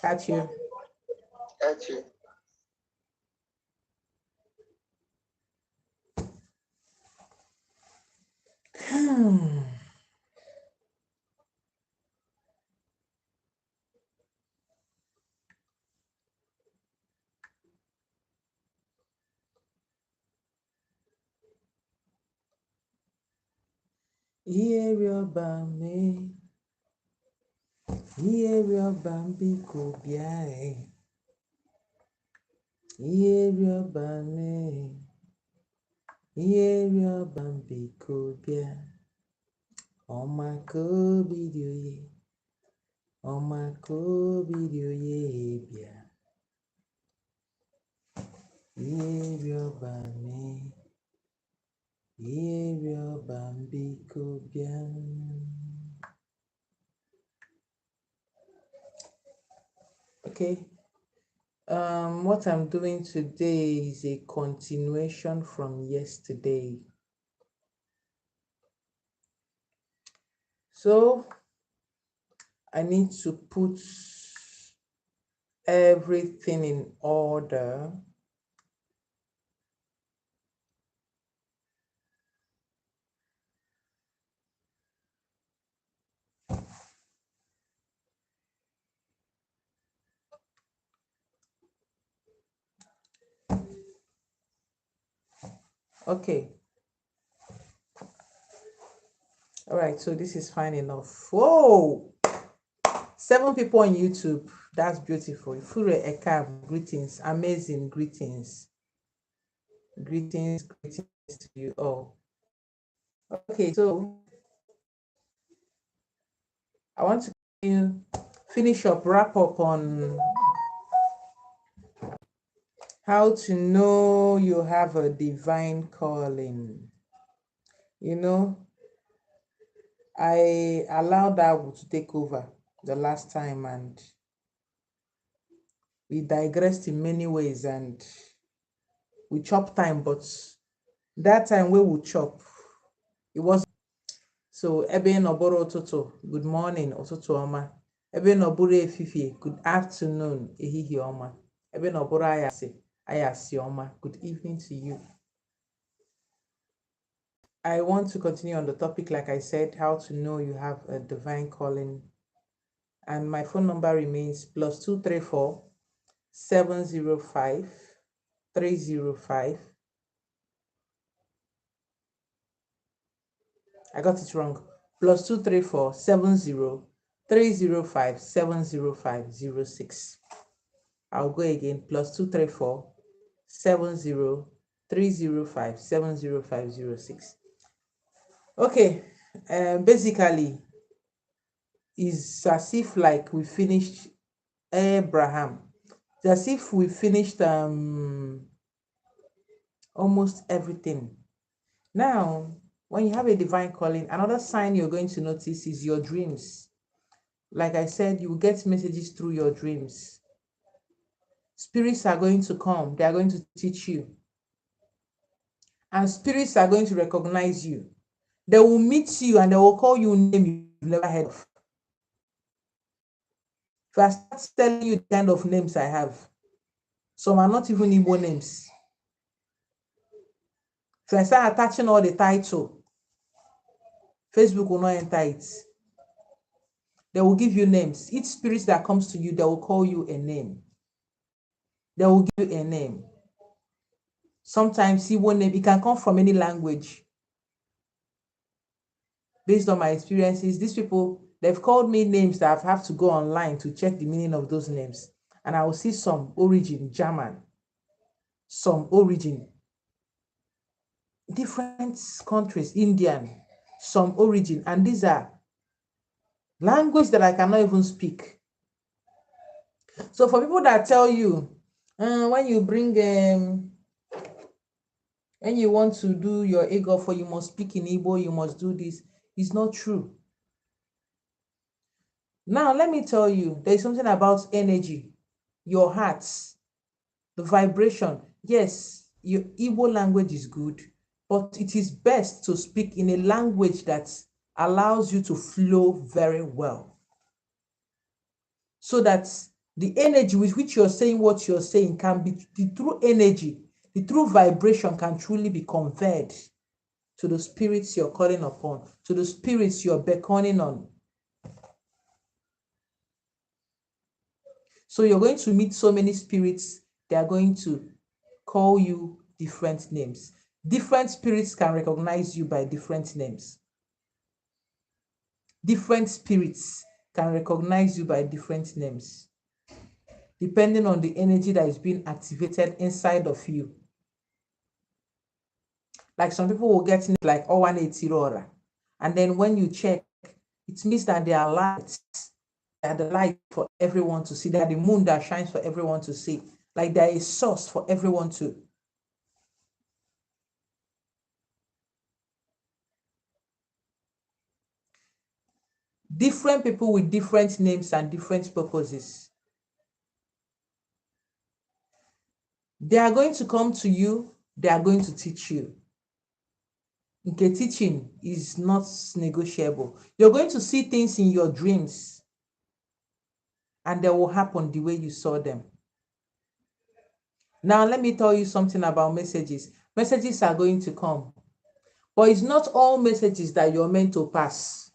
Catch you. Catch you. Iriobame, Iriobambi Kobiae, Iriobame, Iriobambi Kobia, Oma Kobidioye, Oma Kobidioye Bia, Iriobame, Iriobambi Kobia. Okay. What I'm doing today is a continuation from yesterday. So I need to put everything in order. Okay. All right, so this is fine enough. Whoa! 7 people on YouTube. That's beautiful. Fure Ekav, greetings. Amazing greetings. Greetings to you all. Okay, so I want to finish up, wrap up on how to know you have a divine calling. You know, I allowed that to take over the last time and we digressed in many ways and we chopped time, but that time we would chop, it was so ebe noboro ototo, good morning, ototo oma. Ebe noboro efifie, good afternoon, ehihie oma. Ebe noboro ayasi, ayasi oma, good evening to you. I want to continue on the topic, like I said, how to know you have a divine calling. And my phone number remains +234 705 305. I got it wrong. +234 305 70506. I'll go again. +234 305 70506. Okay. Basically, is as if like we finished Abraham. It's as if we finished almost everything. Now, when you have a divine calling, another sign you're going to notice is your dreams. Like I said, you will get messages through your dreams. Spirits are going to come, they are going to teach you. And spirits are going to recognize you. They will meet you and they will call you name you've never heard of. If I start telling you the kind of names I have, some are not even Igbo names. If I start attaching all the title, Facebook will not enter it. They will give you names. Each spirit that comes to you, they will call you a name. They will give you a name. Sometimes Igbo name, it can come from any language. Based on my experiences, these people, they've called me names that I have to go online to check the meaning of those names. And I will see some origin German, some origin different countries, Indian, some origin. And these are language that I cannot even speak. So for people that tell you, when you bring when you want to do your ego for you must speak in Igbo, you must do this, it's not true. Now let me tell you, there's something about energy, your heart, the vibration. Yes, your Igbo language is good, but it is best to speak in a language that allows you to flow very well, so that The energy with which you're saying what you're saying can be the true energy, the true vibration can truly be conveyed to the spirits you're calling upon, to the spirits you're beckoning on. So you're going to meet so many spirits, they are going to call you different names. Different spirits can recognize you by different names. Different spirits can recognize you by different names, depending on the energy that is being activated inside of you. Like some people will get it like 180 Rora. And then when you check, it means that they are lights. They are the light for everyone to see. They are the moon that shines for everyone to see. Like there is source for everyone to. Different people with different names and different purposes. They are going to come to you. They are going to teach you. Okay, teaching is not negotiable. You're going to see things in your dreams and they will happen the way you saw them. Now, let me tell you something about messages. Messages are going to come, but it's not all messages that you're meant to pass.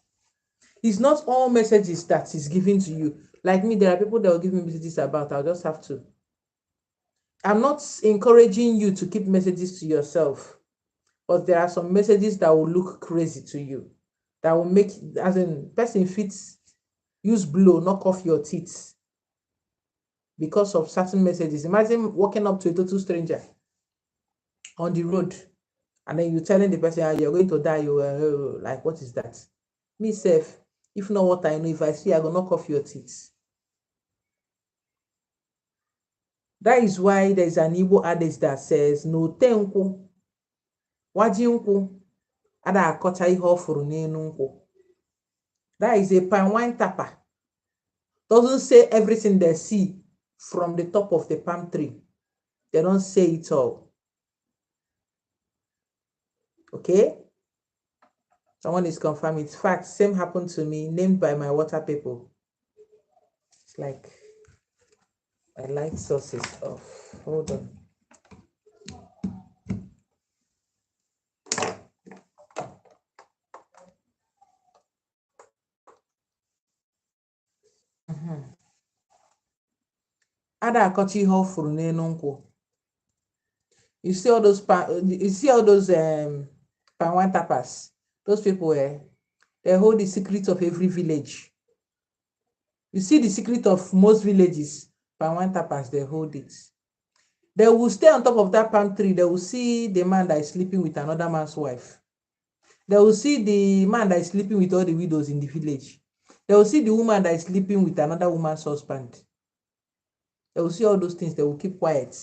It's not all messages that is given to you. Like me, there are people that will give me messages about, I'll just have to. I'm not encouraging you to keep messages to yourself, but there are some messages that will look crazy to you, that will make, as in, person fits, use blow, knock off your teeth because of certain messages. Imagine walking up to a total stranger on the road and then you telling the person, you're going to die, you like, what is that? Me self, if not what I know, if I see, I go knock off your teeth. That is why there's an Igbo adage that says, no tenku, wajinku, ada akọcha ihe ọ fụrụ n'elu nkwụ. That is a palm wine tapper. Doesn't say everything they see from the top of the palm tree. They don't say it all. Okay? Someone is confirming. In fact, same happened to me, named by my water people. It's like my light source is off. Hold on. Ada akọcha ihe ọ fụrụ n'elu nkwụ. You see all those palm wine tappers. Those people, they hold the secret of every village. You see the secret of most villages, palm wine tappers, they hold it. They will stay on top of that palm tree. They will see the man that is sleeping with another man's wife. They will see the man that is sleeping with all the widows in the village. They will see the woman that is sleeping with another woman's husband. They will see all those things. They will keep quiet.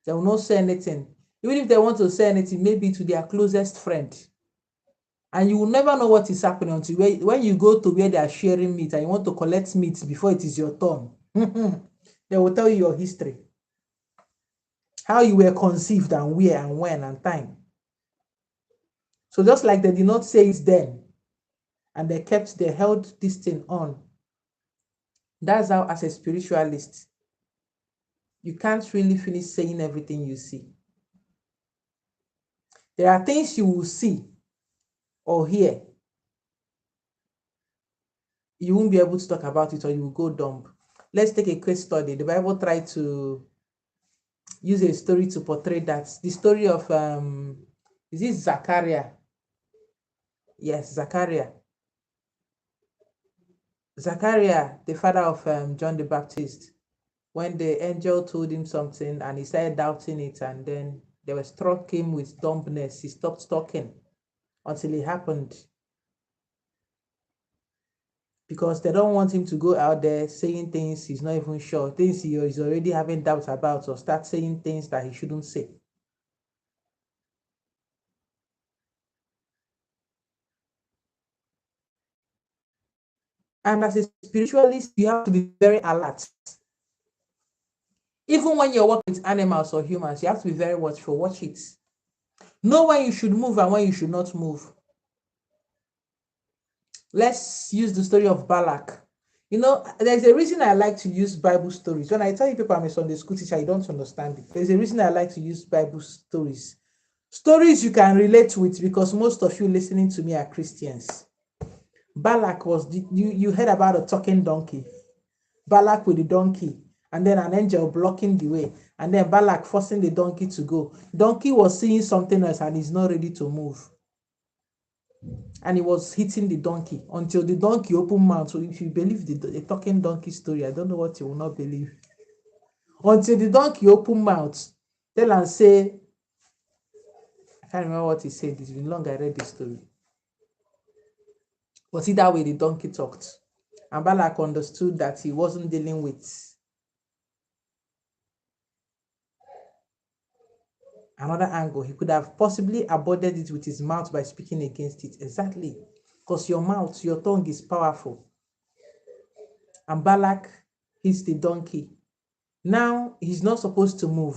They will not say anything. Even if they want to say anything, maybe to their closest friend. And you will never know what is happening until when you go to where they are sharing meat and you want to collect meat before it is your turn. They will tell you your history. How you were conceived and where and when and time. So just like they did not say it then, and they held this thing on. That's how, as a spiritualist, you can't really finish saying everything you see. There are things you will see or hear. You won't be able to talk about it or you will go dumb. Let's take a case study. The Bible tried to use a story to portray that. The story of, is it Zachariah? Yes, Zachariah. Zachariah, the father of John the Baptist, when the angel told him something and he started doubting it, and then they were struck him with dumbness. He stopped talking until it happened. Because they don't want him to go out there saying things he's not even sure, things he is already having doubts about, or start saying things that he shouldn't say. And as a spiritualist, you have to be very alert. Even when you're working with animals or humans, you have to be very watchful. Watch it. Know when you should move and when you should not move. Let's use the story of Balak. You know, there's a reason I like to use Bible stories. When I tell you people I'm a Sunday school teacher, you don't understand it. There's a reason I like to use Bible stories. Stories you can relate with because most of you listening to me are Christians. Balak was, you heard about a talking donkey. Balak with the donkey, and then an angel blocking the way, and then Balak forcing the donkey to go. Donkey was seeing something else and he's not ready to move. And he was hitting the donkey until the donkey opened mouth. So if you believe the talking donkey story, I don't know what you will not believe. Until the donkey opened mouth, tell and say, I can't remember what he said. It's been long I read the story. But see that way the donkey talked. And Balak understood that he wasn't dealing with another angle. He could have possibly avoided it with his mouth by speaking against it. Exactly. Because your mouth, your tongue is powerful. And Balak hits the donkey. Now he's not supposed to move.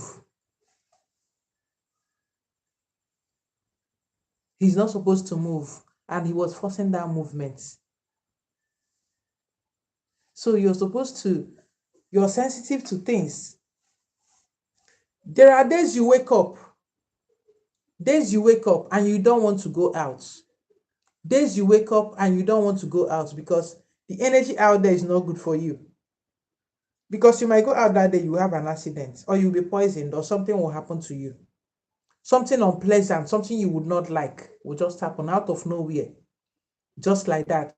He's not supposed to move. And he was forcing that movement. So you're sensitive to things. There are days you wake up and you don't want to go out. Days you wake up and you don't want to go out because the energy out there is not good for you. Because you might go out that day, you have an accident, or you'll be poisoned, or something will happen to you. Something unpleasant, something you would not like will just happen out of nowhere. Just like that.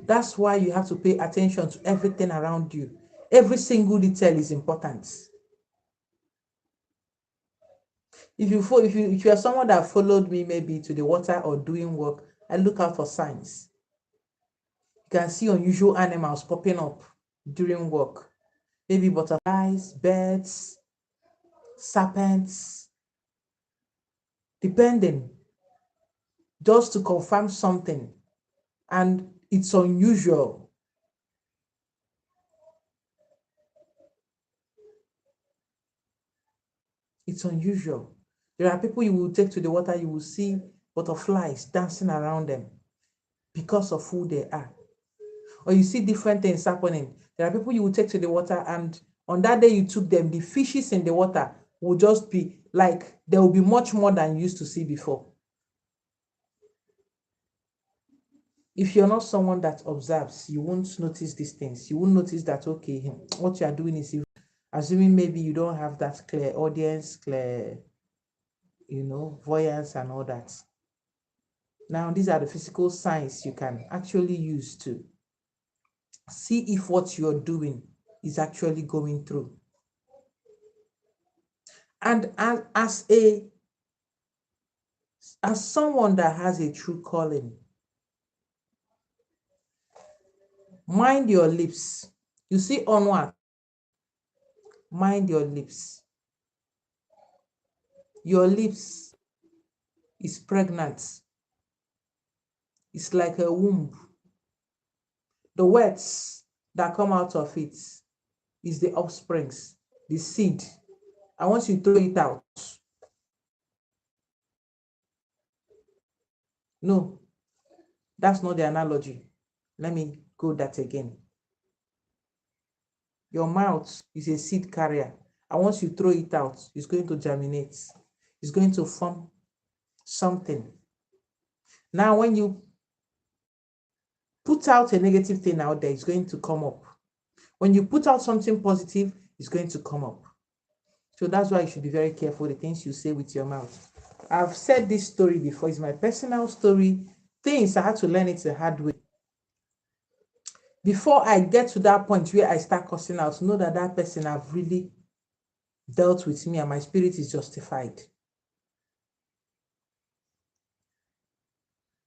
That's why you have to pay attention to everything around you. Every single detail is important. If you are someone that followed me maybe to the water or doing work, I look out for signs. You can see unusual animals popping up during work. Maybe butterflies, birds, serpents, depending, just to confirm something. And it's unusual. It's unusual. There are people you will take to the water, you will see butterflies dancing around them because of who they are. Or you see different things happening. There are people you will take to the water, and on that day you took them, the fishes in the water will just be like, there will be much more than you used to see before. If you're not someone that observes, you won't notice these things. You won't notice that, okay, what you are doing is, assuming maybe you don't have that clear audience, clear, voyance and all that. Now, these are the physical signs you can actually use to see if what you're doing is actually going through. And as someone that has a true calling, mind your lips. You see onward, mind your lips. Your lips is pregnant. It's like a womb. The words that come out of it is the offsprings, the seed. And once you throw it out, no, that's not the analogy. Let me go that again. Your mouth is a seed carrier. And once you throw it out, it's going to germinate. It's going to form something. Now, when you put out a negative thing out there, it's going to come up. When you put out something positive, it's going to come up. So that's why you should be very careful the things you say with your mouth. I've said this story before. It's my personal story. Things I had to learn it the hard way. Before I get to that point where I start cussing out, know that that person have really dealt with me and my spirit is justified.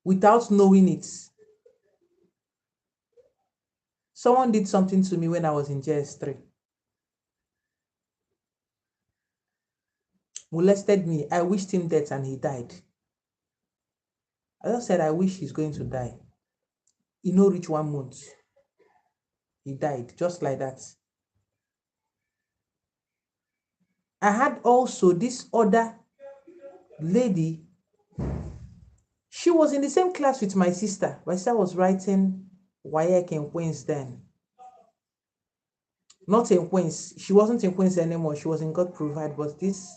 Without knowing it. Someone did something to me when I was in JS3. Molested me. I wished him death and he died. I just said, I wish he's going to die. He no reach 1 month. He died, just like that. I had also this other lady She was in the same class with my sister. My sister was writing WAEC in Queens then. Not in Queens. She wasn't in Queens anymore. She was in God Provide. But this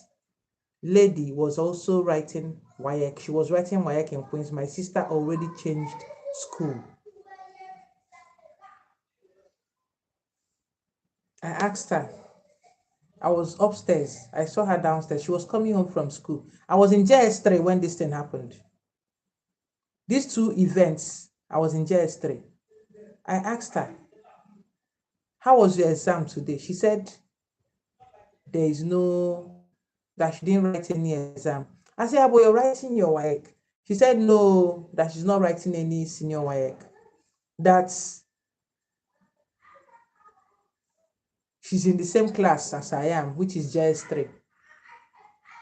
lady was also writing WAEC. She was writing WAEC in Queens. My sister already changed school. I asked her. I was upstairs. I saw her downstairs. She was coming home from school. I was in JS3 when this thing happened. These two events, I was in JS3. I asked her, how was your exam today? She said, there is no, that she didn't write any exam. I said, but you're writing your WAEC. She said, no, that she's not writing any senior WAEC. That she's in the same class as I am, which is JS3.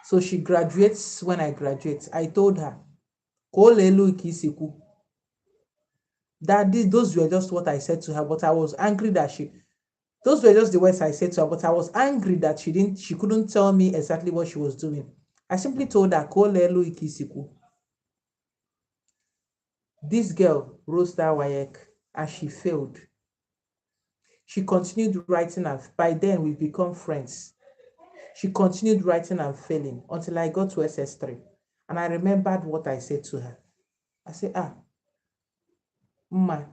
So she graduates when I graduate. I told her, that those were just what I said to her, but I was angry that those were just the words I said to her, but I was angry that she couldn't tell me exactly what she was doing. I simply told her, this girl wrote that WAEC and she failed. She continued writing, and by then we've become friends. She continued writing and failing until I got to SS3. And I remembered what I said to her. I said, Mma,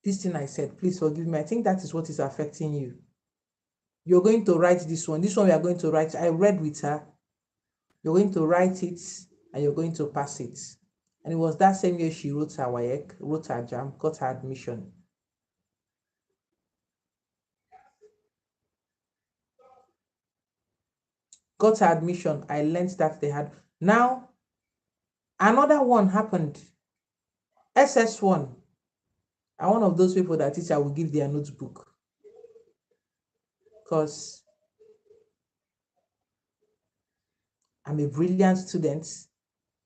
this thing I said, please forgive me. I think that is what is affecting you. You're going to write this one. This one we are going to write. I read with her. You're going to write it and you're going to pass it. And it was that same year she wrote her WAEC, wrote her JAM, got her admission. Got her admission. I learned that they had. Now, another one happened. SS1. I'm one of those people that teacher will give their notebook. Because I'm a brilliant student,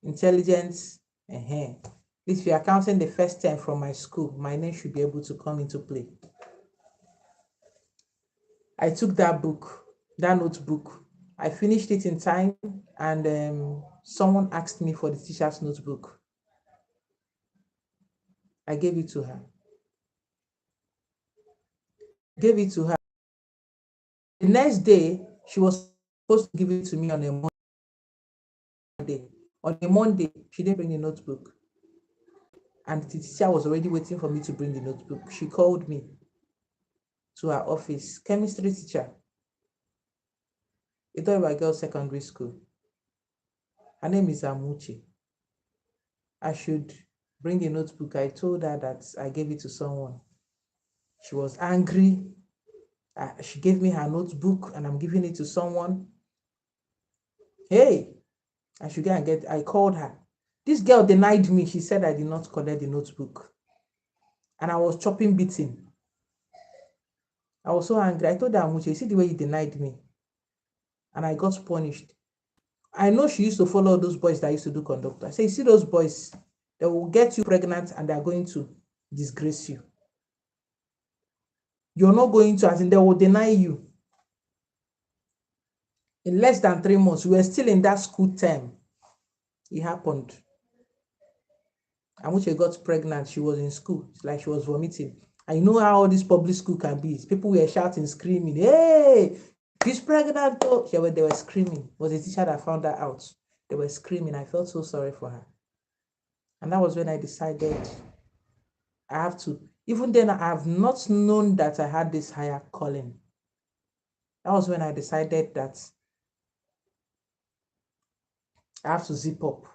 intelligent. If you are counting the first 10 from my school, my name should be able to come into play. I took that book, that notebook. I finished it in time, and someone asked me for the teacher's notebook. I gave it to her. The next day, she was supposed to give it to me on a Monday. On a Monday, she didn't bring the notebook. And the teacher was already waiting for me to bring the notebook. She called me to her office. Chemistry teacher. A Itoiwa Girls Secondary School. Her name is Amuchi. I should bring a notebook. I told her that I gave it to someone. She was angry. She gave me her notebook and I'm giving it to someone. Hey, I should go and get. I called her. This girl denied me. She said I did not collect the notebook. And I was chopping beating. I was so angry. I told her, Amuche, you see the way you denied me? And I got punished. I know she used to follow those boys that used to do conductor. I say, you see those boys, they will get you pregnant and they're going to disgrace you. You're not going to, as in they will deny you. In less than 3 months, we were still in that school term. It happened. And when she got pregnant, she was in school. It's like she was vomiting. I know how all this public school can be. People were shouting, screaming, hey, she's pregnant. Oh, they were screaming. It was a teacher that found her out. They were screaming. I felt so sorry for her. And that was when I decided I have to. Even then, I have not known that I had this higher calling. That was when I decided that I have to zip up.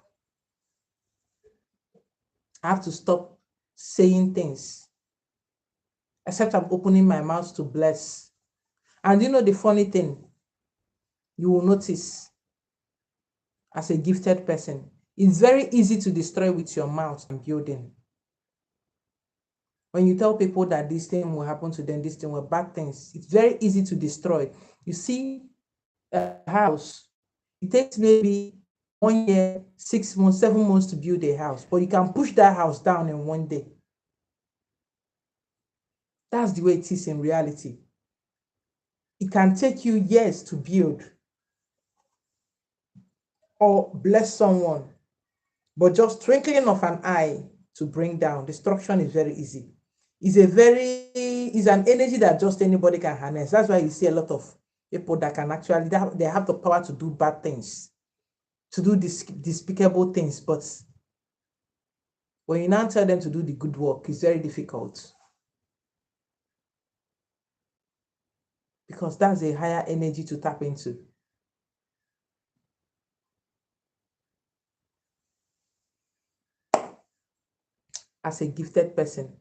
I have to stop saying things. Except I'm opening my mouth to bless. And you know the funny thing, you will notice as a gifted person, it's very easy to destroy with your mouth and building. When you tell people that this thing will happen to them, this thing will bad things, it's very easy to destroy. You see a house, it takes maybe 1 year, 6 months, 7 months to build a house, but you can push that house down in 1 day. That's the way it is in reality. It can take you years to build or bless someone. But just twinkling of an eye to bring down destruction is very easy. Is an energy that just anybody can harness. That's why you see a lot of people that can actually they have the power to do bad things, to do despicable things. But when you now tell them to do the good work, it's very difficult, because that's a higher energy to tap into. As a gifted person,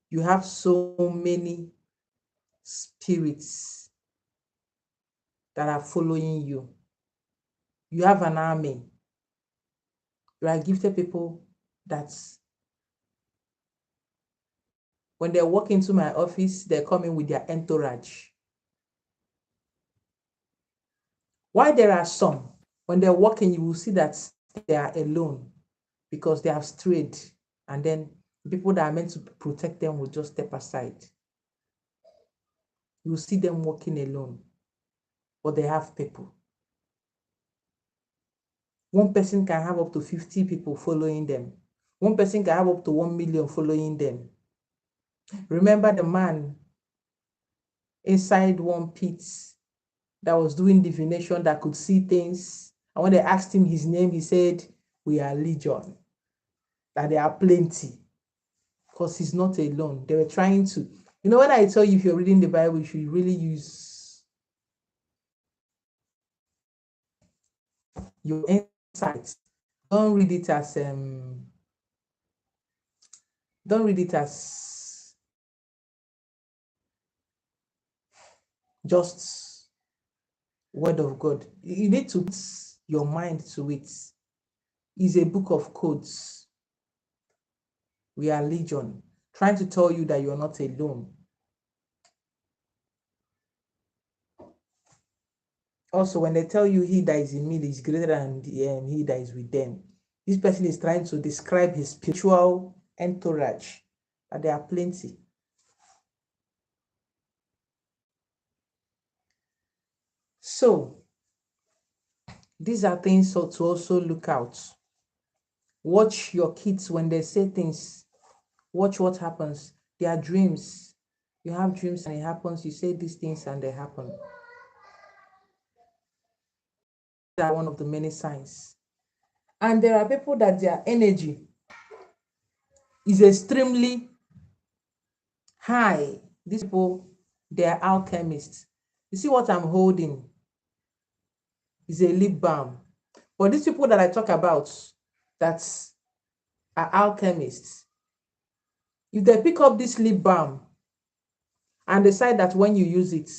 you have so many spirits that are following you. You have an army. You are gifted people that when they walk into my office, they're coming with their entourage. Why there are some, when they're walking, you will see that they are alone because they have strayed, and then people that are meant to protect them will just step aside. You will see them walking alone, but they have people. One person can have up to 50 people following them. One person can have up to 1 million following them. Remember the man inside one pit that was doing divination, that could see things. And when they asked him his name, he said, "We are legion," that there are plenty, because he's not alone. They were trying to, when I tell you, if you're reading the Bible, you should really use your insights. Don't read it as just word of God. You need to put your mind to it. It's a book of codes. We are legion, trying to tell you that you're not alone. Also, when they tell you he that is in me is greater than he that is with them, this person is trying to describe his spiritual entourage, and there are plenty. So these are things to also look out. Watch your kids when they say things. Watch what happens. Their dreams. You have dreams and it happens. You say these things and they happen. That are one of the many signs. And there are people that their energy is extremely high. These people, they are alchemists. You see what I'm holding is a lip balm. But these people that I talk about that are alchemists, if they pick up this lip balm and decide that when you use it,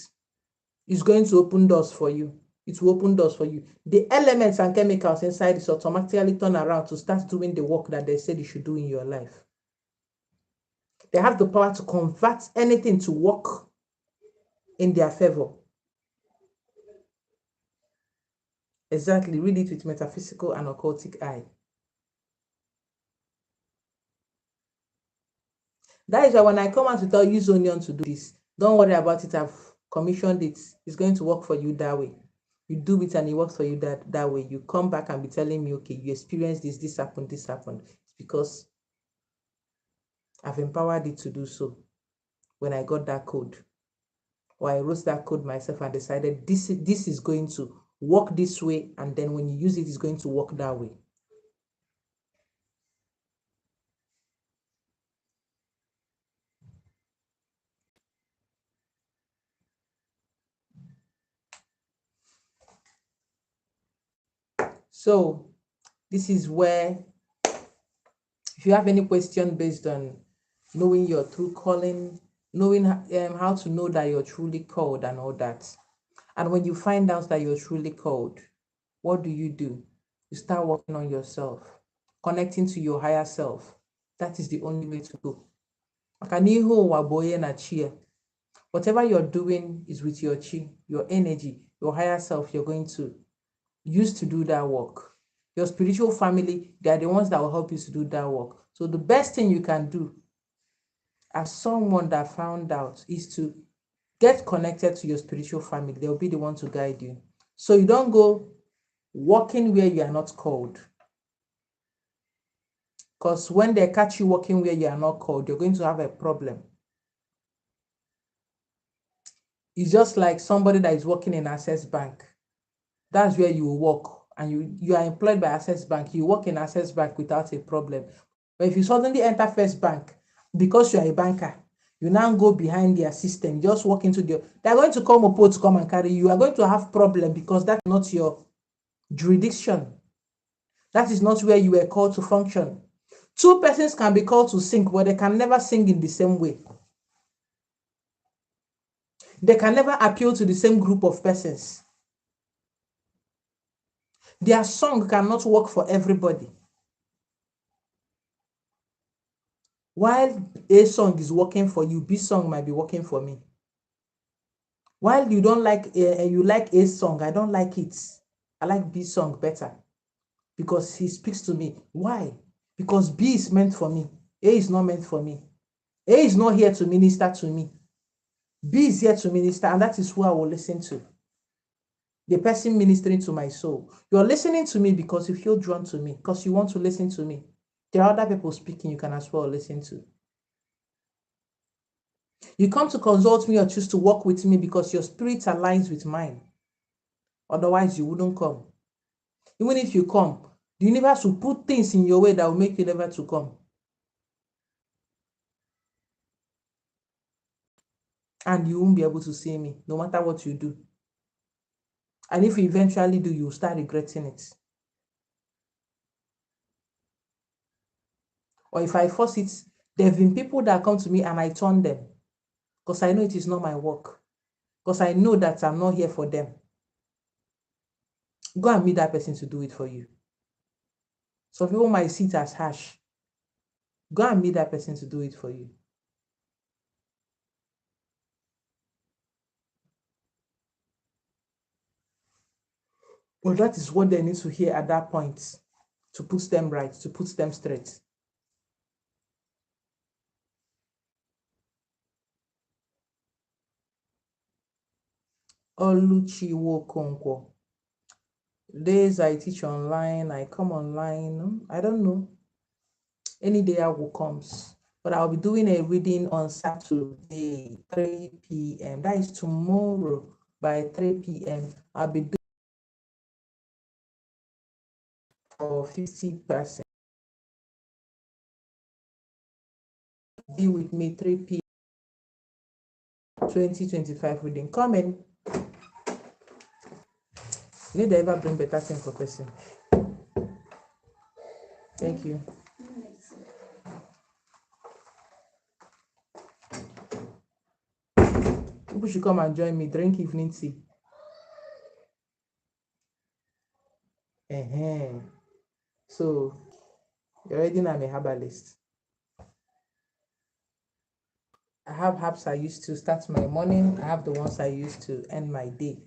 it's going to open doors for you, it will open doors for you. The elements and chemicals inside is automatically turn around to start doing the work that they said you should do in your life. They have the power to convert anything to work in their favor. Exactly. Read it with metaphysical and occultic eye. That is why when I come out to tell you, use onion to do this, don't worry about it. I've commissioned it. It's going to work for you that way. You do it and it works for you that way. You come back and be telling me, okay, you experienced this happened, this happened. It's because I've empowered it to do so when I got that code. Or I wrote that code myself and decided this is going to work this way, and then when you use it, it's going to work that way. So this is where, if you have any question based on knowing your true calling, knowing how to know that you're truly called and all that, and when you find out that you're truly called, what do? You start working on yourself, connecting to your higher self. That is the only way to go. Whatever you're doing is with your chi, your energy, your higher self. You're going to use to do that work. Your spiritual family, they are the ones that will help you to do that work. So the best thing you can do as someone that found out is to get connected to your spiritual family. They'll be the one to guide you. So you don't go walking where you are not called. Because when they catch you working where you are not called, you're going to have a problem. It's just like somebody that is working in Access Bank. That's where you work, and you are employed by Access Bank. You work in Access Bank without a problem. But if you suddenly enter First Bank, because you are a banker, you now go behind their system, just walk into they're going to come up to come and carry you. You are going to have problem because that's not your jurisdiction. That is not where you were called to function. Two persons can be called to sing, but they can never sing in the same way. They can never appeal to the same group of persons. Their song cannot work for everybody. While A song is working for you, B song might be working for me. While you don't like you like A song, I don't like it. I like B song better because he speaks to me. Why? Because B is meant for me. A is not meant for me. A is not here to minister to me. B is here to minister, and that is who I will listen to. The person ministering to my soul. You're listening to me because you feel drawn to me, because you want to listen to me. There are other people speaking you can as well listen to. You come to consult me or choose to work with me because your spirit aligns with mine. Otherwise, you wouldn't come. Even if you come, the universe will put things in your way that will make you never to come. And you won't be able to see me, no matter what you do. And if you eventually do, you'll start regretting it. Or if I force it, there have been people that come to me and I turn them because I know it is not my work. Because I know that I'm not here for them. Go and meet that person to do it for you. Some people might see it as harsh. Go and meet that person to do it for you. But that is what they need to hear at that point to put them right, to put them straight. Oluchi Wokonkwo. Days I teach online, I come online. I don't know. Any day I will comes. But I'll be doing a reading on Saturday, 3 p.m. That is tomorrow by 3 p.m. I'll be doing for 50%. Be with me 3 p.m. 2025 reading. Come in. You need to ever bring better thing for person. Thank you. People should come and join me, drink evening tea. So you already know I'm a herbalist. I have herbs I used to start my morning. I have the ones I use to end my day.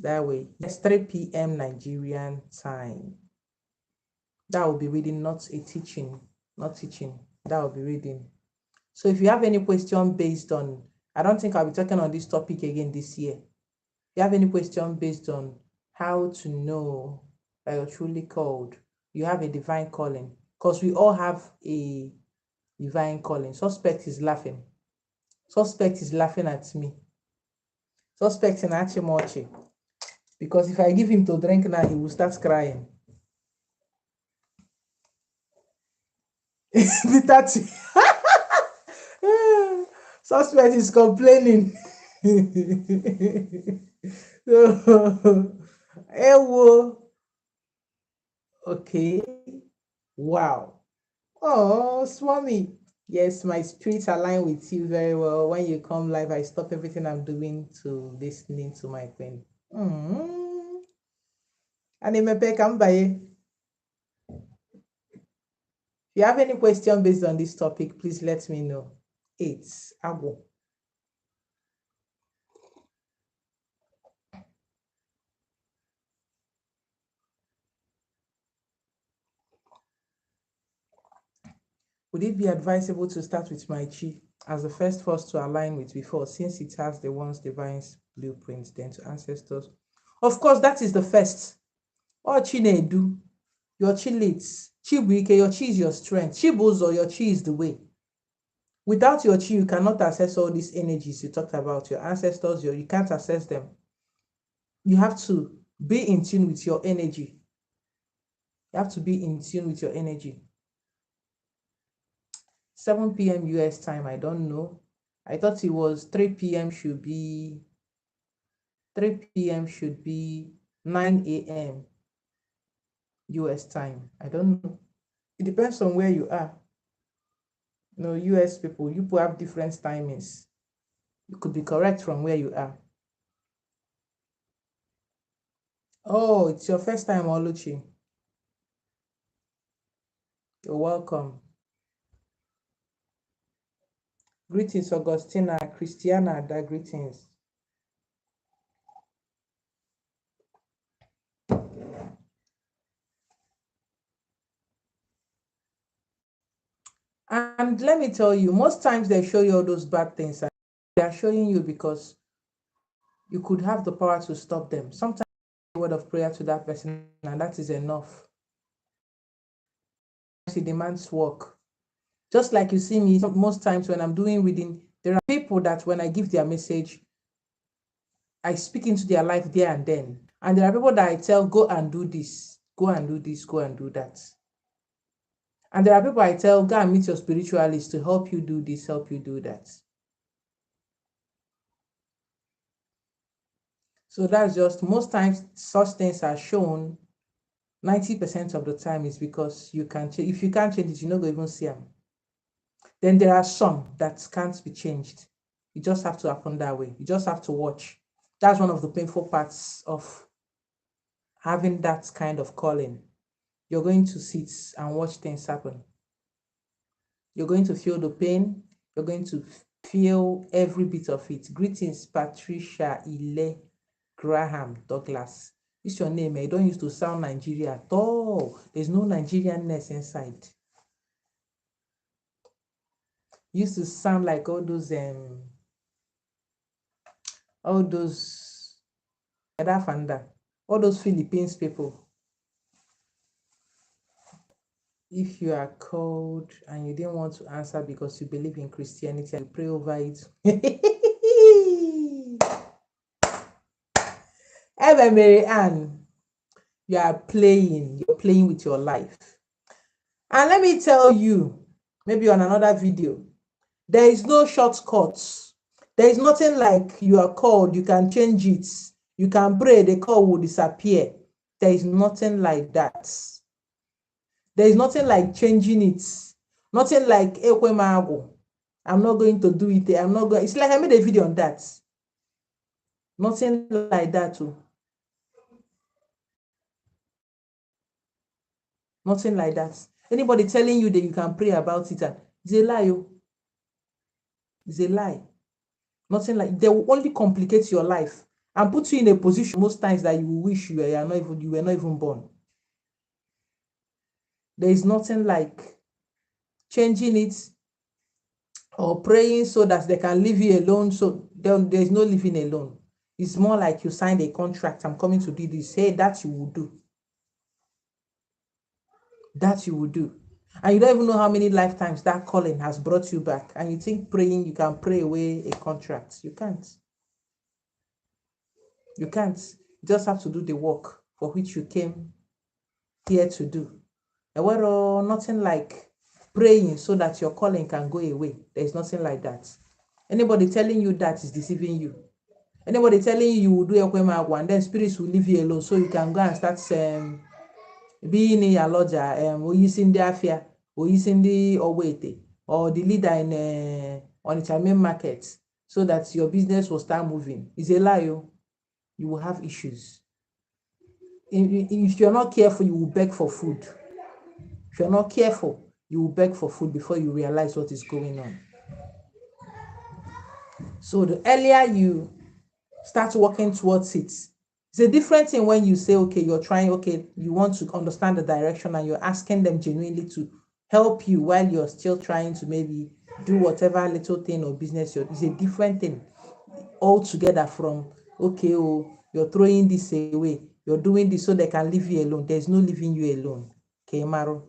That way, it's 3 p.m. Nigerian time. That will be reading, not a teaching, not teaching. That will be reading. So if you have any question based on, I don't think I'll be talking on this topic again this year. If you have any question based on how to know that you're truly called, you have a divine calling, because we all have a divine calling. Suspect is laughing. Suspect is laughing at me. Suspect in Achimochi. Because if I give him to drink now, he will start crying. The 30. Suspect is complaining. Ewo. Okay. Wow. Oh, Swami. Yes, my spirits align with you very well. When you come live, I stop everything I'm doing to listening to my queen. Animepe Kambaye. If you have any question based on this topic, please let me know. It's Agwo. Would it be advisable to start with my chi as the first force to align with before, since it has the one's divine blueprint, then to ancestors? Of course, that is the first. Or Chinedu, your chi leads. Chibuike, your chi is your strength. Chibuzo, your chi is the way. Without your chi, you cannot access all these energies you talked about, your ancestors, you can't access them. You have to be in tune with your energy. You have to be in tune with your energy. 7 p.m. US time, I don't know. I thought it was 3 p.m. should be 9 a.m. US time. I don't know. It depends on where you are. No, US people, you have different timings. You could be correct from where you are. Oh, it's your first time, Oluchi. You're welcome. Greetings, Augustina, Christiana, greetings. And let me tell you, most times they show you all those bad things, and they are showing you because you could have the power to stop them. Sometimes a word of prayer to that person, and that is enough. It demands work. Just like you see me, most times when I'm doing reading, there are people that when I give their message, I speak into their life there and then. And there are people that I tell, go and do this, go and do this, go and do that. And there are people I tell, go and meet your spiritualist to help you do this, help you do that. So that's just, most times such things are shown 90% of the time is because you can change. If you can't change it, you're not going to even see them. Then there are some that can't be changed. You just have to happen that way. You just have to watch. That's one of the painful parts of having that kind of calling. You're going to sit and watch things happen. You're going to feel the pain. You're going to feel every bit of it. Greetings, Patricia Ile Graham Douglas. This your name. You don't used to sound Nigeria at all. There's no Nigerianness inside. You used to sound like all those all those Philippines people. If you are called and you didn't want to answer because you believe in Christianity and you pray over it. Ever Mary Ann, you're playing with your life. And let me tell you, maybe on another video, there is no shortcuts. There is nothing like you are called, you can change it. You can pray, the call will disappear. There is nothing like that. There is nothing like changing it. Nothing like Ekwemago. I'm not going to do it. I'm not going. It's like I made a video on that. Nothing like that too. Nothing like that. Anybody telling you that you can pray about it, it's a lie. It's a lie. Nothing like, they will only complicate your life and put you in a position most times that you wish you were not even born. There is nothing like changing it or praying so that they can leave you alone. So there's no living alone. It's more like you signed a contract. I'm coming to do this. Hey, that you will do. That you will do. And you don't even know how many lifetimes that calling has brought you back. And you think praying, you can pray away a contract. You can't. You can't. You just have to do the work for which you came here to do. And well, nothing like praying so that your calling can go away. There's nothing like that. Anybody telling you that is deceiving you. Anybody telling you will do Ekwemagwa and then spirits will leave you alone so you can go and start being in your lodger, or using the afia, or using the Owete, or the leader in on its main market so that your business will start moving. It's a lie. You will have issues. If you're not careful, you will beg for food. If you're not careful, you will beg for food before you realize what is going on. So the earlier you start working towards it, it's a different thing when you say, okay, you're trying, okay, you want to understand the direction and you're asking them genuinely to help you while you're still trying to maybe do whatever little thing or business it's a different thing altogether from, okay, oh, you're throwing this away, you're doing this so they can leave you alone. There's no leaving you alone. Okay, Maro.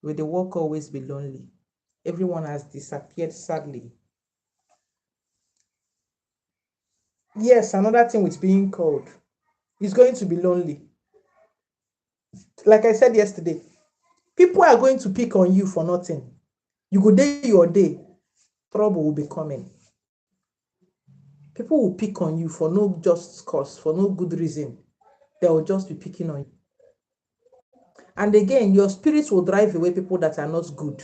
Will the work always be lonely? Everyone has disappeared sadly. Yes, another thing with being called is going to be lonely. Like I said yesterday, people are going to pick on you for nothing. You go day your day, trouble will be coming. People will pick on you for no just cause, for no good reason. They will just be picking on you. And again, your spirit will drive away people that are not good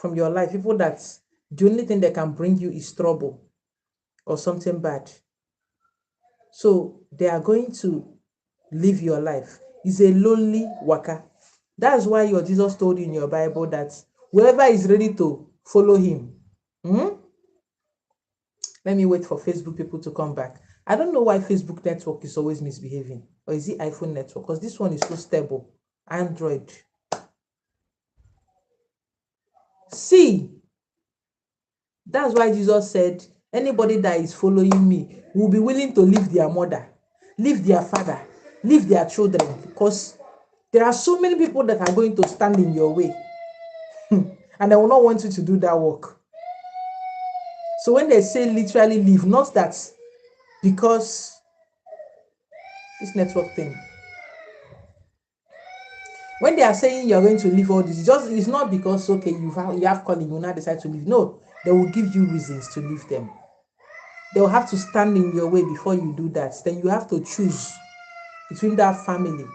from your life. People that the only thing that can bring you is trouble or something bad. So they are going to live your life. It's a lonely waka. That's why your Jesus told you in your Bible that whoever is ready to follow him. Let me wait for Facebook people to come back. I don't know why Facebook network is always misbehaving. Or is it iPhone network? Because this one is so stable. Android. See, that's why Jesus said, anybody that is following me will be willing to leave their mother, leave their father, leave their children, because there are so many people that are going to stand in your way and they will not want you to do that work. So when they say literally leave, not that because this network thing, when they are saying you're going to leave all this, it's not because okay you have calling, you now decide to leave. No, they will give you reasons to leave them. They will have to stand in your way before you do that. Then you have to choose between that family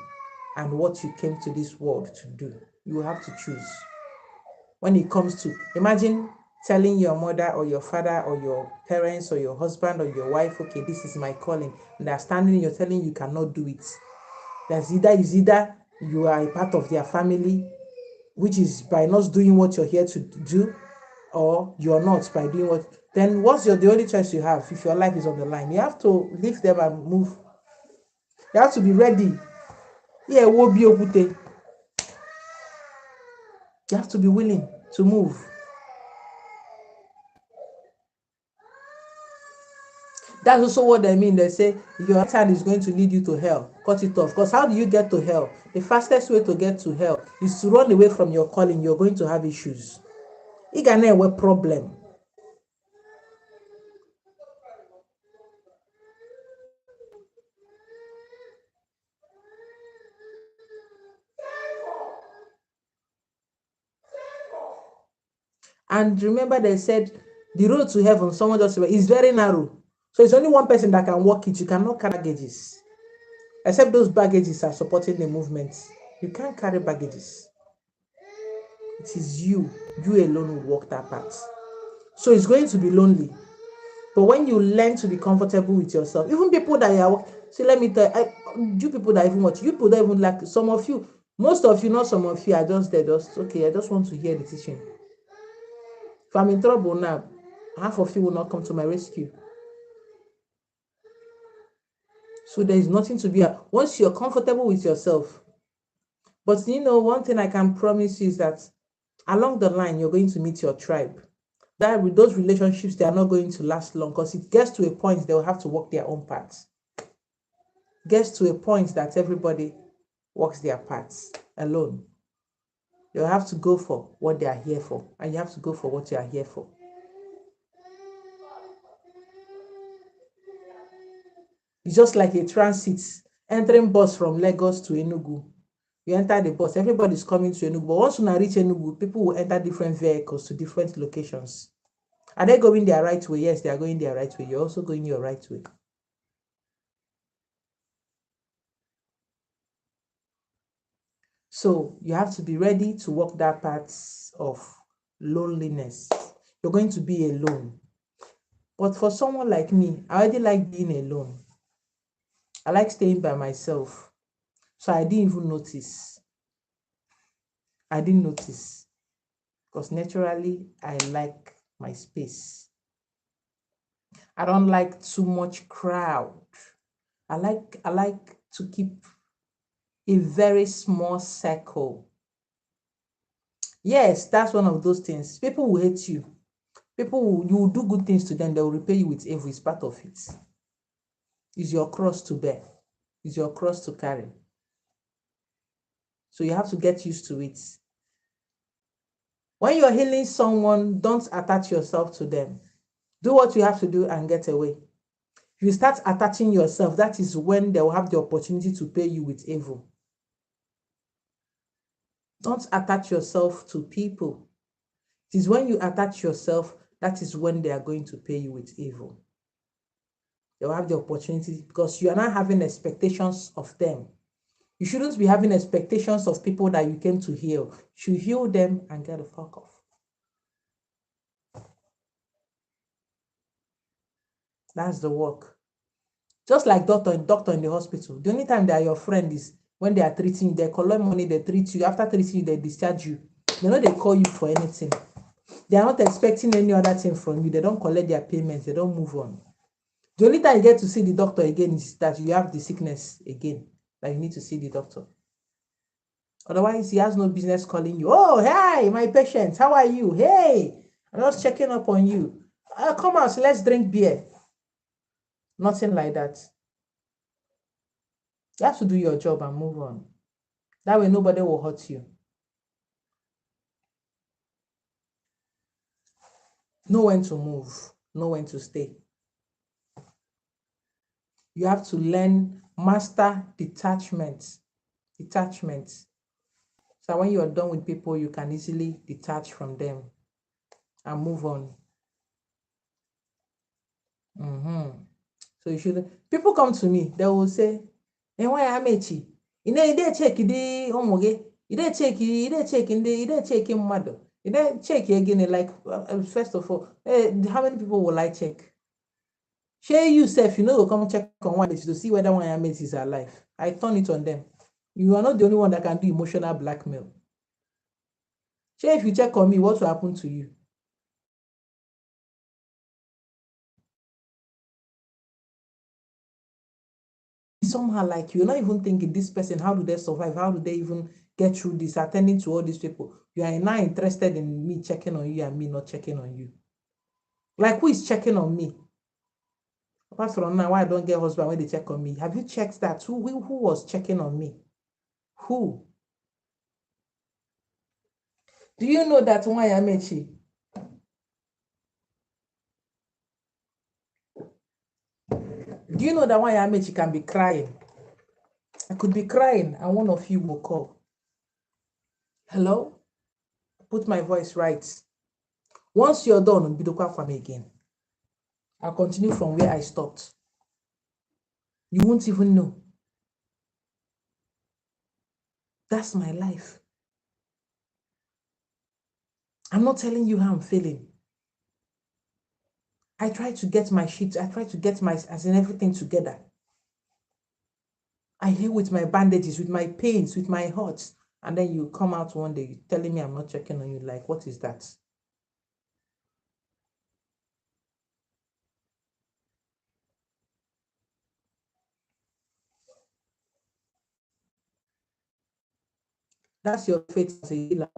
and what you came to this world to do. You have to choose. When it comes to, imagine telling your mother or your father or your parents or your husband or your wife, okay, this is my calling, and they're standing, you're telling you cannot do it. That's either you are a part of their family, which is by not doing what you're here to do, or you're not by doing what. Then what's the only choice you have if your life is on the line? You have to leave them and move. You have to be ready. Yeah, will be okute. You have to be willing to move. That's also what they mean. They say your right hand is going to lead you to hell. Cut it off. Because how do you get to hell? The fastest way to get to hell is to run away from your calling. You're going to have issues. It can have a problem. And remember, they said the road to heaven, someone just said, is very narrow. So it's only one person that can walk it. You cannot carry baggages. Except those baggages are supporting the movement. You can't carry baggages. It is you. You alone will walk that path. So it's going to be lonely. But when you learn to be comfortable with yourself, even people that are, see, let me tell you people that even watch, you people don't even like, some of you, most of you, not some of you, are just there, just, okay, I just want to hear the teaching. If I'm in trouble now, half of you will not come to my rescue. So there is nothing to be, once you're comfortable with yourself. But one thing I can promise you is that along the line, you're going to meet your tribe. That with those relationships, they are not going to last long because it gets to a point they will have to walk their own paths. Gets to a point that everybody walks their paths alone. You have to go for what they are here for, and you have to go for what you are here for. It's just like a transit, entering bus from Lagos to Enugu. You enter the bus, everybody's coming to Enugu, but once you reach Enugu, people will enter different vehicles to different locations. Are they going their right way? Yes, they are going their right way. You're also going your right way. So you have to be ready to walk that path of loneliness. You're going to be alone. But for someone like me, I already like being alone. I like staying by myself. So I didn't even notice. I didn't notice. Because naturally, I like my space. I don't like too much crowd. I like to keep a very small circle. Yes, that's one of those things. People will hate you. People, you will do good things to them, they will repay you with evil. It's part of it. It's your cross to bear. It's your cross to carry. So you have to get used to it. When you're healing someone, don't attach yourself to them. Do what you have to do and get away. If you start attaching yourself, that is when they will have the opportunity to pay you with evil. Don't attach yourself to people. It is when you attach yourself, that is when they are going to pay you with evil. They'll have the opportunity because you are not having expectations of them. You shouldn't be having expectations of people that you came to heal. You should heal them and get the fuck off. That's the work. Just like doctor in the hospital. The only time they are your friend is when they are treating you. They collect money, they treat you. After treating you, they discharge you. They know they call you for anything. They are not expecting any other thing from you. They don't collect their payments. They don't move on. The only time you get to see the doctor again is that you have the sickness again, that you need to see the doctor. Otherwise, he has no business calling you. Oh, hey, my patient, how are you? Hey, I'm just checking up on you. Come out, let's drink beer. Nothing like that. You have to do your job and move on. That way, nobody will hurt you. Know when to move, know when to stay. You have to learn, master detachment. Detachment. So when you are done with people, you can easily detach from them and move on. So you should. People come to me, they will say, "And why am I check? You check the omoge. You check mother. You check again. Like first of all, how many people will I check? Share you self, you know, go come check on one to see whether one mate is alive. I turn it on them. You are not the only one that can do emotional blackmail. Share if you check on me, what will happen to you? Somehow like you're not even thinking this person, how do they survive, how do they even get through this, attending to all these people. You are now interested in me checking on you and me not checking on you. Like, who is checking on me? Apart from now, why I don't get husband when they check on me? Have you checked that? Who was checking on me? Who? Do you know that why I met you? Do you know that why I met you can be crying? I could be crying and one of you will call. Hello? Put my voice right. Once you're done, Bidokwa for me again. I'll continue from where I stopped. You won't even know. That's my life. I'm not telling you how I'm feeling. I try to get my shit, I try to get my, as in everything together. I heal with my bandages, with my pains, with my hurts. And then you come out one day telling me I'm not checking on you. Like, what is that? That's your faith as a healer.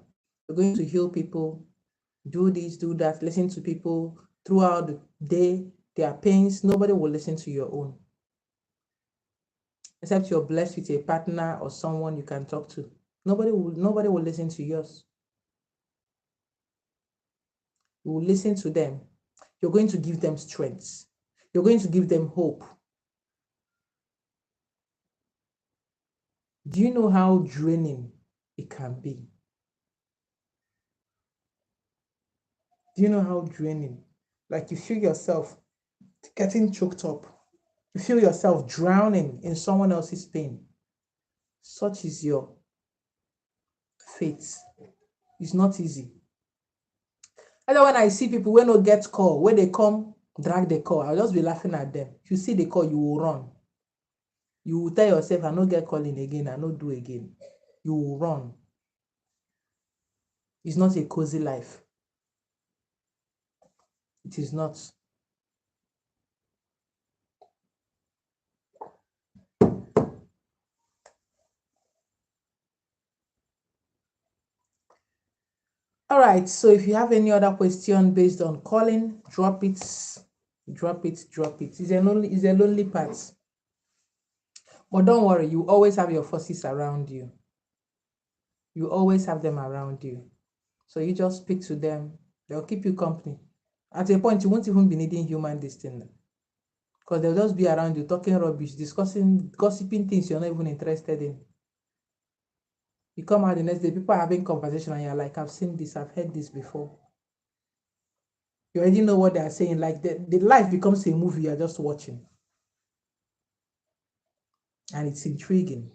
You're going to heal people, do this, do that, listen to people throughout the day, their pains. Nobody will listen to your own. Except you're blessed with a partner or someone you can talk to. Nobody will listen to yours. You will listen to them. You're going to give them strength. You're going to give them hope. Do you know how draining it can be? Do you know how draining? Like you feel yourself getting choked up. You feel yourself drowning in someone else's pain. Such is your fate. It's not easy. And then when I see people when no get call, when they come drag the call, I'll just be laughing at them. If you see the call, you will run. You will tell yourself, I no get calling again, I no do again. You will run. It's not a cozy life. It is not. All right, so if you have any other question based on calling, drop it, drop it, drop it. It's a lonely part. But don't worry, you always have your forces around you. You always have them around you. So you just speak to them. They'll keep you company. At a point, you won't even be needing human distance because they'll just be around you talking rubbish, discussing, gossiping things you're not even interested in. You come out the next day, people are having conversation and you're like, I've seen this, I've heard this before. You already know what they are saying. Like the life becomes a movie you're just watching. And it's intriguing.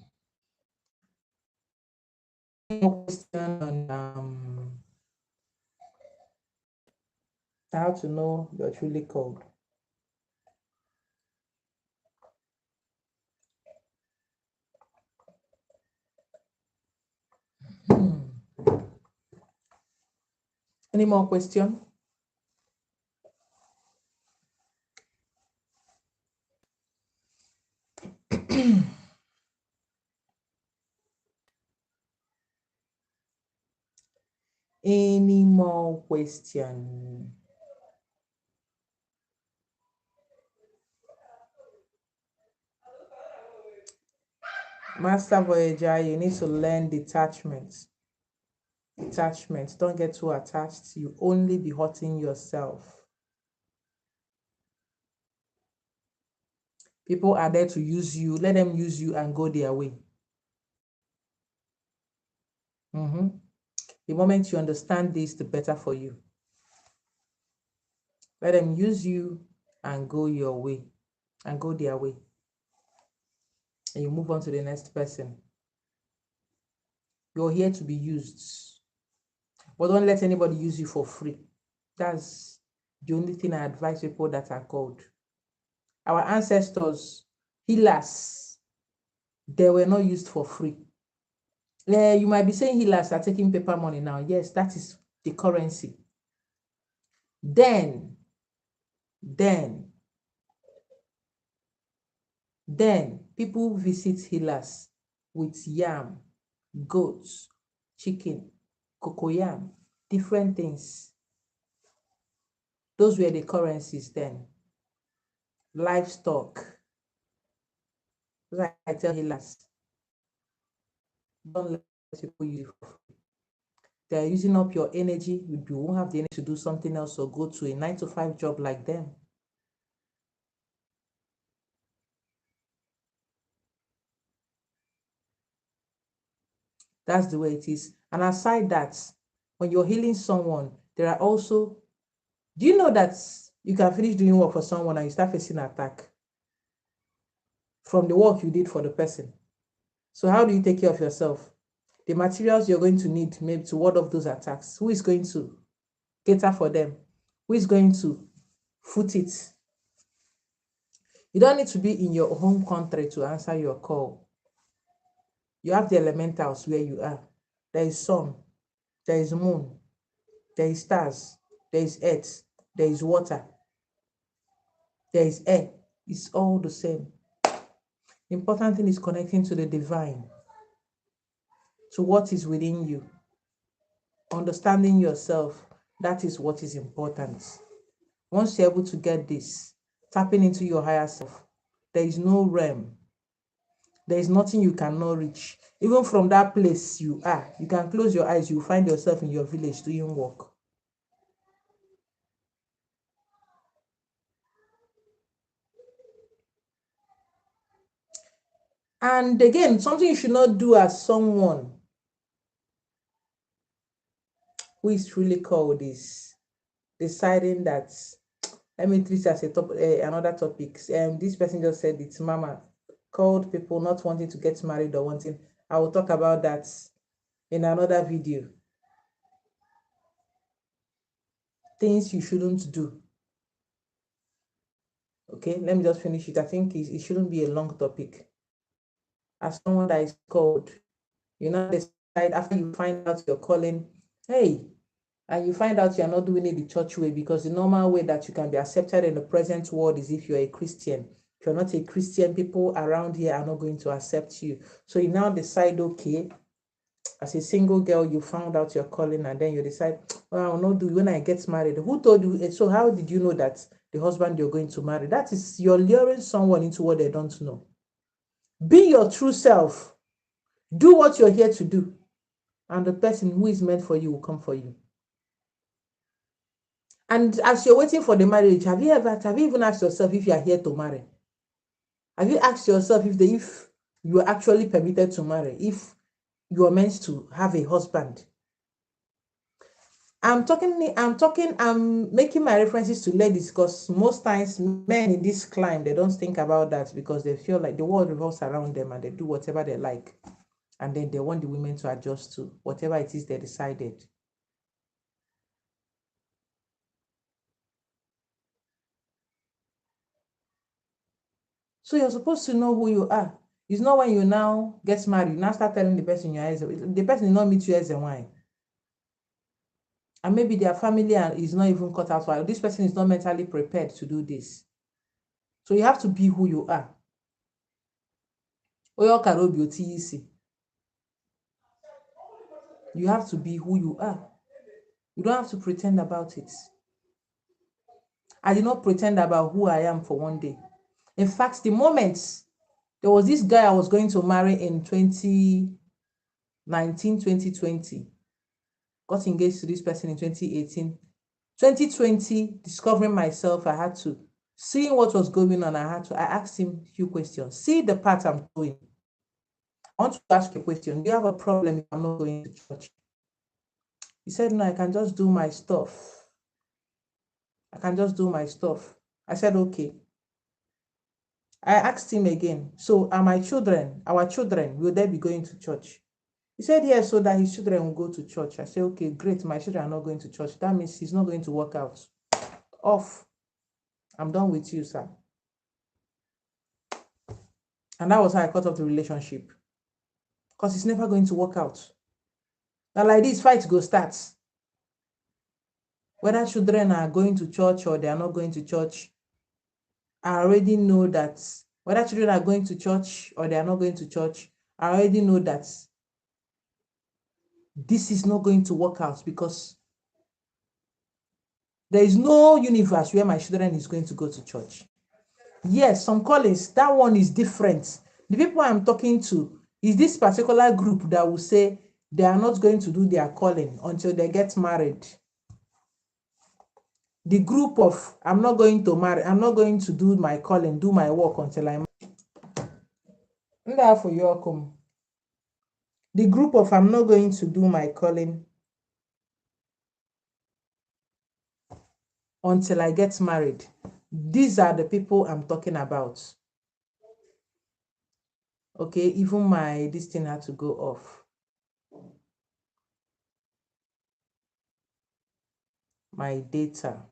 Question on how to know you're truly called. Any more question? Any more question? Master Voyager, you need to learn detachment. Detachment. Don't get too attached. You only be hurting yourself. People are there to use you. Let them use you and go their way. The moment you understand this, the better for you. Let them use you and go your way and go their way. And you move on to the next person. You're here to be used. But don't let anybody use you for free. That's the only thing I advise people that are called. Our ancestors, healers, they were not used for free. You might be saying healers are taking paper money now. Yes, that is the currency. Then people visit healers with yam, goats, chicken, cocoyam, different things. Those were the currencies then. Livestock. Like I tell healers, don't let people use it for free. They're using up your energy. You won't have the energy to do something else or go to a 9-to-5 job like them. That's the way it is. And aside that, when you're healing someone, there are also, do you know that you can finish doing work for someone and you start facing attack from the work you did for the person? So how do you take care of yourself? The materials you're going to need maybe to ward off those attacks. Who is going to cater for them? Who is going to foot it? You don't need to be in your home country to answer your call. You have the elementals where you are. There is sun, there is moon, there is stars, there is earth, there is water, there is air. It's all the same. The important thing is connecting to the divine, to what is within you. Understanding yourself, that is what is important. Once you're able to get this, tapping into your higher self, there is no realm. There is nothing you cannot reach. Even from that place you are, you can close your eyes, you find yourself in your village doing work. And again, something you should not do as someone who is truly called is deciding that, let me treat it as another topic. This person just said it's mama called people not wanting to get married or wanting. I will talk about that in another video. Things you shouldn't do. Okay, let me just finish it. I think it shouldn't be a long topic. As someone that is called, you know, decide after you find out your calling, hey, and you find out you're not doing it the church way, because the normal way that you can be accepted in the present world is if you're a Christian. If you're not a Christian, people around here are not going to accept you. So you now decide, okay, as a single girl, you found out your calling and then you decide, well, I'll not do it when I get married. Who told you? So how did you know that the husband you're going to marry? That is, you're luring someone into what they don't know. Be your true self. Do what you're here to do. And the person who is meant for you will come for you. And as you're waiting for the marriage, have you even asked yourself if you are here to marry? Have you asked yourself if you are actually permitted to marry? If you are meant to have a husband? I'm making my references to ladies because most times men in this climb, they don't think about that because they feel like the world revolves around them and they do whatever they like. And then they want the women to adjust to whatever it is they decided. So you're supposed to know who you are. It's not when you now get married, you now start telling the person your eyes, the person did not meet you as a wine. And maybe their family is not even cut out for this person is not mentally prepared to do this. So you have to be who you are. You have to be who you are. You don't have to pretend about it. I did not pretend about who I am for one day. In fact, the moment there was this guy I was going to marry in 2019, 2020, got engaged to this person in 2018. 2020, discovering myself, I had to, seeing what was going on, I asked him a few questions. See the path I'm doing. I want to ask you a question. Do you have a problem if I'm not going to church? He said, no, I can just do my stuff. I can just do my stuff. I said, okay. I asked him again, so are our children, will they be going to church? He said, yes, so that his children will go to church. I said, okay, great. My children are not going to church. That means he's not going to work out. Off. I'm done with you, sir. And that was how I cut off the relationship. Because it's never going to work out. Now, like this, fight go start. Whether children are going to church or they are not going to church, I already know that whether children are going to church or they are not going to church, I already know that this is not going to work out because there is no universe where my children is going to go to church. Yes, some callings, that one is different. The people I'm talking to is this particular group that will say they are not going to do their calling until they get married. The group of I'm not going to marry, I'm not going to do my calling, do my work until I'm the group of I'm not going to do my calling until I get married. These are the people I'm talking about. Okay, even this thing had to go off. My data.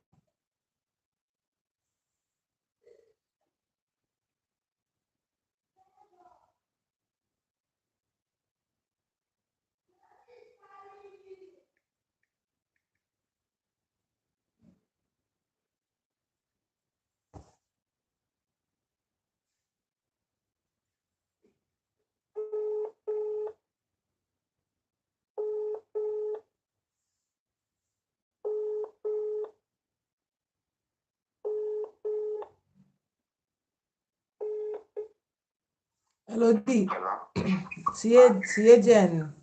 Hello D. tie Jen.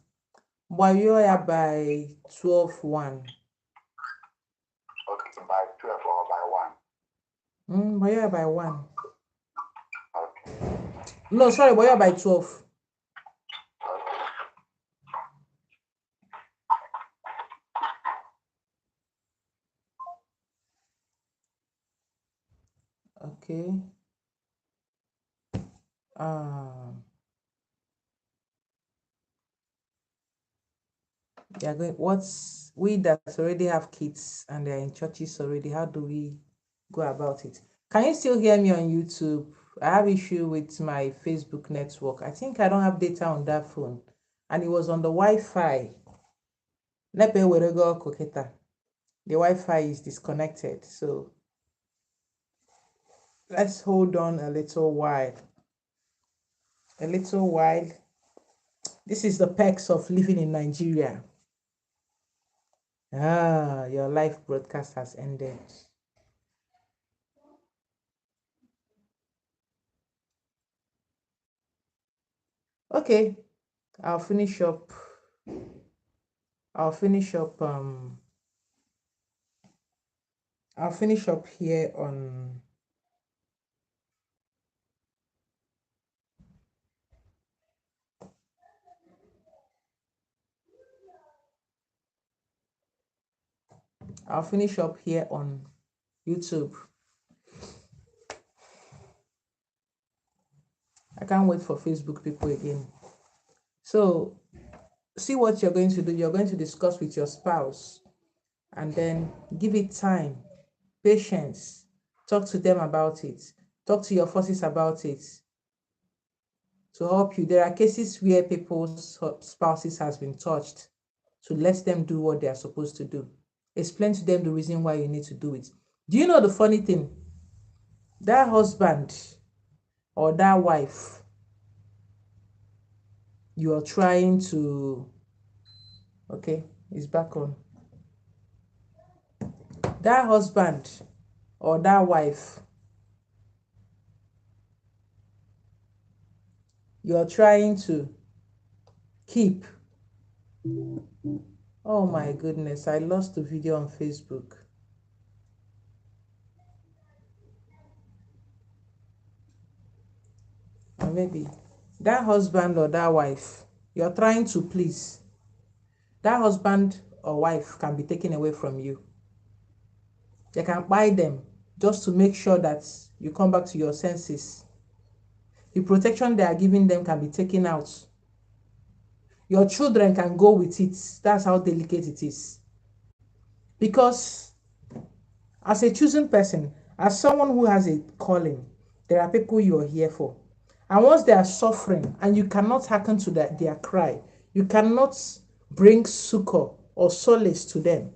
Boyoya by 12-1. Okay, by 12 or by 1? Boyoya by 1. Okay. No, sorry, Boyoya by 12. Okay. They are going, what's we that already have kids and they're in churches already, how do we go about it? Can you still hear me on YouTube? I have issue with my Facebook network. I think I don't have data on that phone. And it was on the Wi-Fi. The Wi-Fi is disconnected. So let's hold on a little while. This is the perks of living in Nigeria. Your live broadcast has ended. Okay, I'll finish up. I'll finish up. I'll finish up here on. I'll finish up here on YouTube. I can't wait for Facebook people again. So, see what you're going to do. You're going to discuss with your spouse and then give it time, patience. Talk to them about it. Talk to your forces about it to help you. There are cases where people's spouses has been touched. So let them do what they are supposed to do. Explain to them the reason why you need to do it. Do you know the funny thing? That husband or that wife you are trying to, okay, it's back on. That husband or that wife you're trying to keep. Oh my goodness, I lost the video on Facebook. Or maybe that husband or that wife you're trying to please. That husband or wife can be taken away from you. They can buy them just to make sure that you come back to your senses. The protection they are giving them can be taken out. Your children can go with it. That's how delicate it is. Because as a chosen person, as someone who has a calling, there are people you are here for. And once they are suffering and you cannot hearken to their cry, you cannot bring succor or solace to them,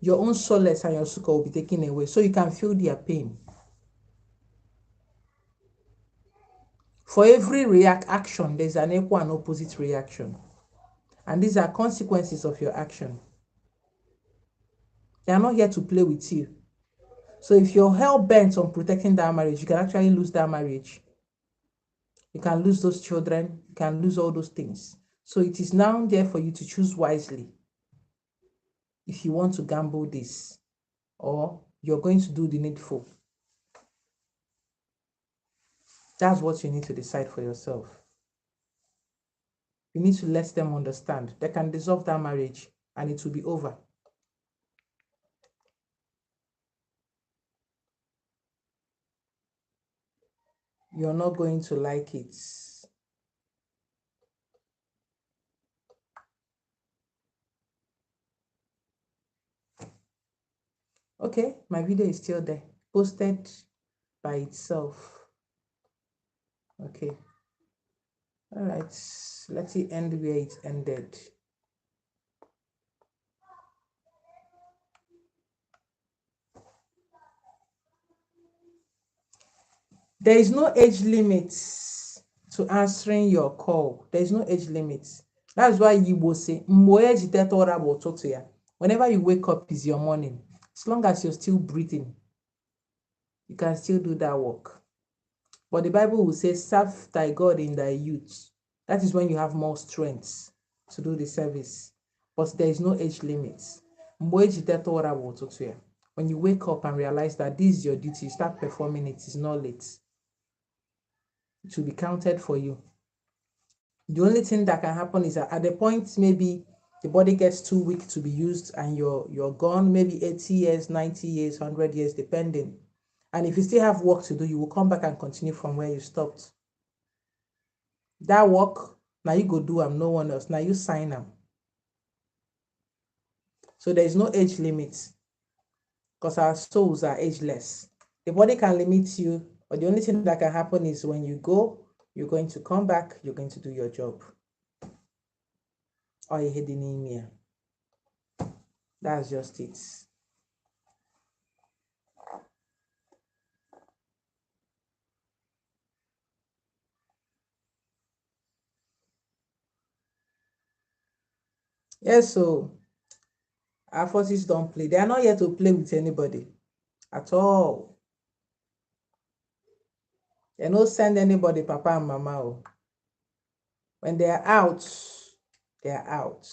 your own solace and your succor will be taken away. So you can feel their pain. For every action, there's an equal and opposite reaction. And these are consequences of your action. They are not here to play with you. So if you're hell bent on protecting that marriage, you can actually lose that marriage. You can lose those children. You can lose all those things. So it is now there for you to choose wisely if you want to gamble this or you're going to do the needful. That's what you need to decide for yourself. You need to let them understand. They can dissolve that marriage and it will be over. You're not going to like it. Okay, my video is still there, posted by itself. Okay. All right, let's end where it ended. There is no age limit to answering your call. There is no age limit. That's why you will say, whenever you wake up is your morning. As long as you're still breathing, you can still do that work. But the Bible will say, serve thy God in thy youth. That is when you have more strength to do the service. But there is no age limit. When you wake up and realize that this is your duty, you start performing it. It's not late. It will be counted for you. The only thing that can happen is that at the point maybe the body gets too weak to be used and you're gone, maybe 80 years, 90 years, 100 years, depending. And if you still have work to do, you will come back and continue from where you stopped. That work, now you go do them, no one else. Now you sign them. So there is no age limit because our souls are ageless. The body can limit you, but the only thing that can happen is when you go, you're going to come back, you're going to do your job. Or you hidden anemia. That's just it. Yes, so our forces don't play. They are not here to play with anybody at all. They don't send anybody, papa and mama. Oh. When they are out, they are out.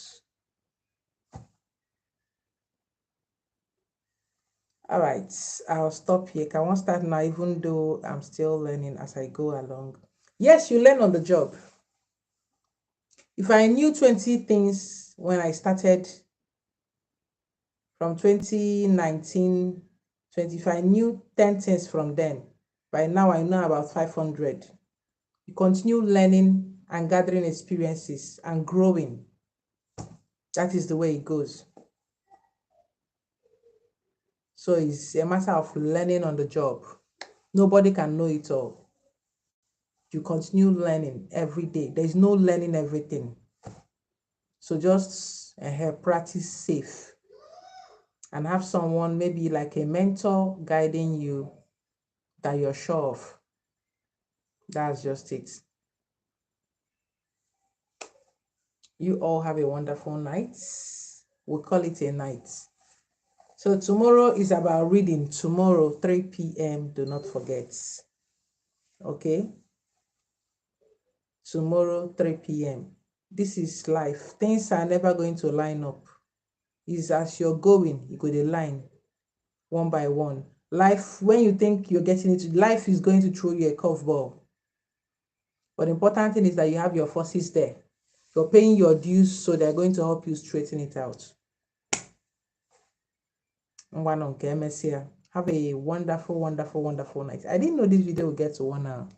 All right, I'll stop here. I won't start now, even though I'm still learning as I go along. Yes, you learn on the job. If I knew 20 things when I started from 2019, 20, if I knew 10 things from then, by now I know about 500. You continue learning and gathering experiences and growing. That is the way it goes. So it's a matter of learning on the job. Nobody can know it all. You continue learning every day. There's no learning everything. So just practice safe and have someone, maybe like a mentor, guiding you that you're sure of. That's just it. You all have a wonderful night. We'll call it a night. So tomorrow is about reading. Tomorrow, 3 p.m. Do not forget. Okay? Tomorrow, 3 p.m. This is life. Things are never going to line up. It's as you're going, you go the line one by one. Life, when you think you're getting it, life is going to throw you a curveball. But the important thing is that you have your forces there. You're paying your dues, so they're going to help you straighten it out. Have a wonderful, wonderful, wonderful night. I didn't know this video would get to 1 hour.